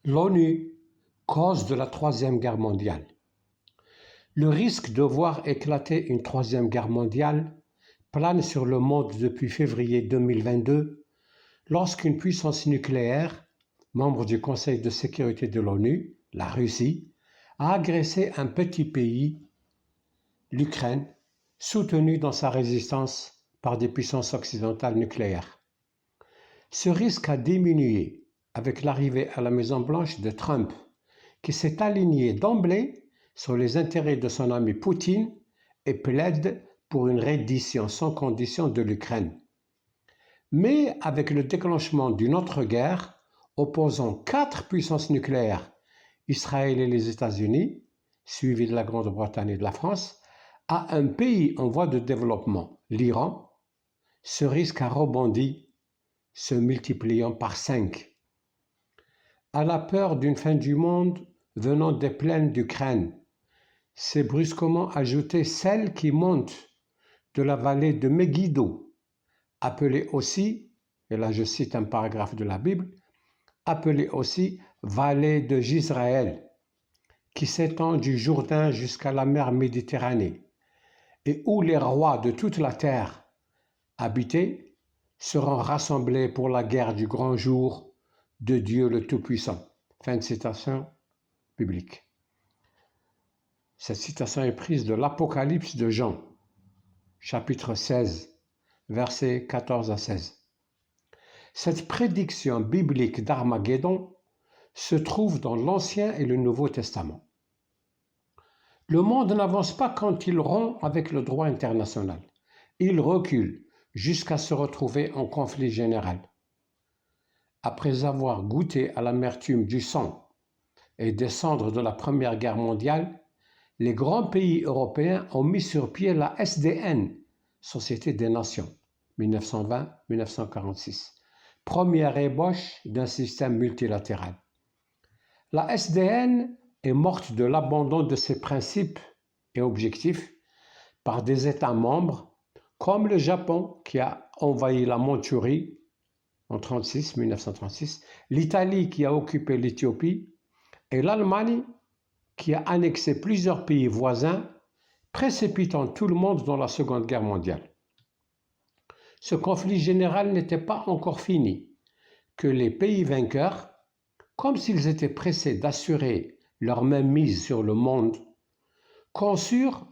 L'ONU, cause de la Troisième Guerre mondiale. Le risque de voir éclater une Troisième Guerre mondiale plane sur le monde depuis février 2022, lorsqu'une puissance nucléaire, membre du Conseil de sécurité de l'ONU, la Russie, a agressé un petit pays, l'Ukraine, soutenu dans sa résistance par des puissances occidentales nucléaires. Ce risque a diminué avec l'arrivée à la Maison-Blanche de Trump, qui s'est aligné d'emblée sur les intérêts de son ami Poutine et plaide pour une reddition sans condition de l'Ukraine. Mais avec le déclenchement d'une autre guerre opposant 4 puissances nucléaires, Israël et les États-Unis, suivis de la Grande-Bretagne et de la France, à un pays en voie de développement, l'Iran, ce risque a rebondi, se multipliant par 5. À la peur d'une fin du monde venant des plaines d'Ukraine, s'est brusquement ajoutée celle qui monte de la vallée de Megiddo, appelée aussi, et là je cite un paragraphe de la Bible, appelée aussi vallée de Jizraël, qui s'étend du Jourdain jusqu'à la mer Méditerranée, et où les rois de toute la terre habités seront rassemblés pour la guerre du grand jour de Dieu le Tout-Puissant. Fin de citation biblique. Cette citation est prise de l'Apocalypse de Jean, chapitre 16, versets 14 à 16. Cette prédiction biblique d'Armageddon se trouve dans l'Ancien et le Nouveau Testament. Le monde n'avance pas quand il rompt avec le droit international. Il recule jusqu'à se retrouver en conflit général. Après avoir goûté à l'amertume du sang et des cendres de la Première Guerre mondiale, les grands pays européens ont mis sur pied la SDN, Société des Nations, 1920-1946, première ébauche d'un système multilatéral. La SDN est morte de l'abandon de ses principes et objectifs par des États membres comme le Japon qui a envahi la Mandchourie en 1936, l'Italie qui a occupé l'Éthiopie et l'Allemagne qui a annexé plusieurs pays voisins, précipitant tout le monde dans la Seconde Guerre mondiale. Ce conflit général n'était pas encore fini, que les pays vainqueurs, comme s'ils étaient pressés d'assurer leur mainmise sur le monde, conçurent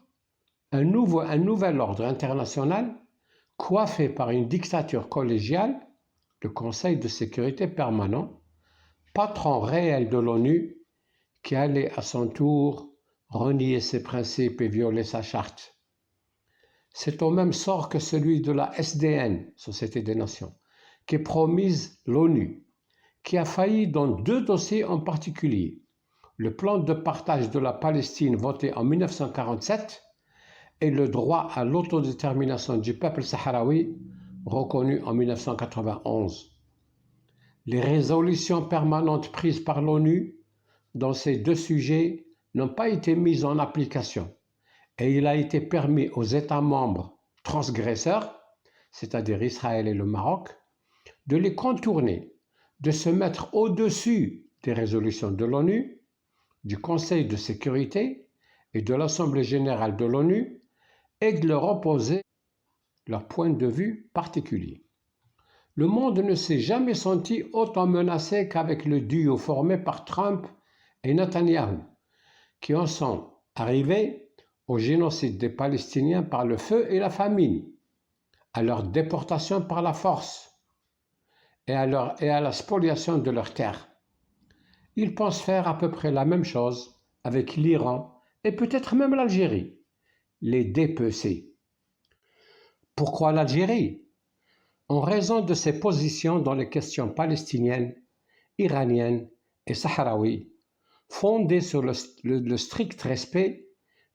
un nouvel ordre international coiffé par une dictature collégiale, le Conseil de sécurité permanent, patron réel de l'ONU, qui allait à son tour renier ses principes et violer sa charte. C'est au même sort que celui de la SDN, Société des Nations, qu'est promise l'ONU, qui a failli dans 2 dossiers en particulier. Le plan de partage de la Palestine voté en 1947 et le droit à l'autodétermination du peuple sahraoui reconnu en 1991. Les résolutions permanentes prises par l'ONU dans ces 2 sujets n'ont pas été mises en application et il a été permis aux États membres transgresseurs, c'est-à-dire Israël et le Maroc, de les contourner, de se mettre au-dessus des résolutions de l'ONU, du Conseil de sécurité et de l'Assemblée générale de l'ONU et de leur opposer leur point de vue particulier. Le monde ne s'est jamais senti autant menacé qu'avec le duo formé par Trump et Netanyahou, qui en sont arrivés au génocide des Palestiniens par le feu et la famine, à leur déportation par la force et à la spoliation de leurs terres. Ils pensent faire à peu près la même chose avec l'Iran et peut-être même l'Algérie, les DPC. Pourquoi l'Algérie ? En raison de ses positions dans les questions palestiniennes, iraniennes et sahraouies, fondées sur le strict respect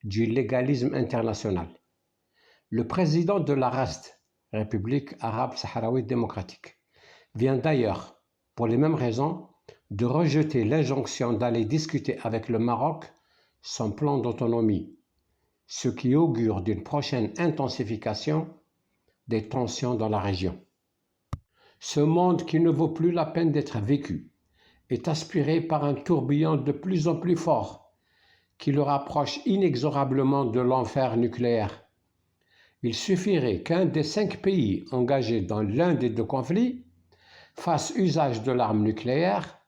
du légalisme international. Le président de la RASD, République arabe sahraouie démocratique, vient d'ailleurs, pour les mêmes raisons, de rejeter l'injonction d'aller discuter avec le Maroc son plan d'autonomie, ce qui augure d'une prochaine intensification des tensions dans la région. Ce monde qui ne vaut plus la peine d'être vécu est aspiré par un tourbillon de plus en plus fort qui le rapproche inexorablement de l'enfer nucléaire. Il suffirait qu'un des 5 pays engagés dans l'un des 2 conflits fasse usage de l'arme nucléaire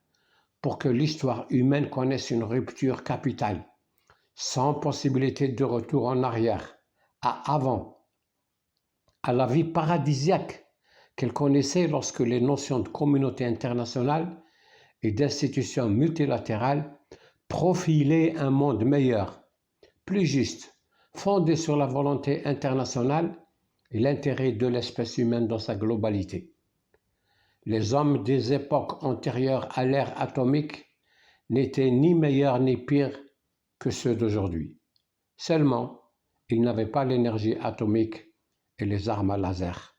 pour que l'histoire humaine connaisse une rupture capitale, sans possibilité de retour en arrière, à avant, à la vie paradisiaque qu'elle connaissait lorsque les notions de communauté internationale et d'institutions multilatérales profilaient un monde meilleur, plus juste, fondé sur la volonté internationale et l'intérêt de l'espèce humaine dans sa globalité. Les hommes des époques antérieures à l'ère atomique n'étaient ni meilleurs ni pires que ceux d'aujourd'hui. Seulement, ils n'avaient pas l'énergie atomique et les armes à laser.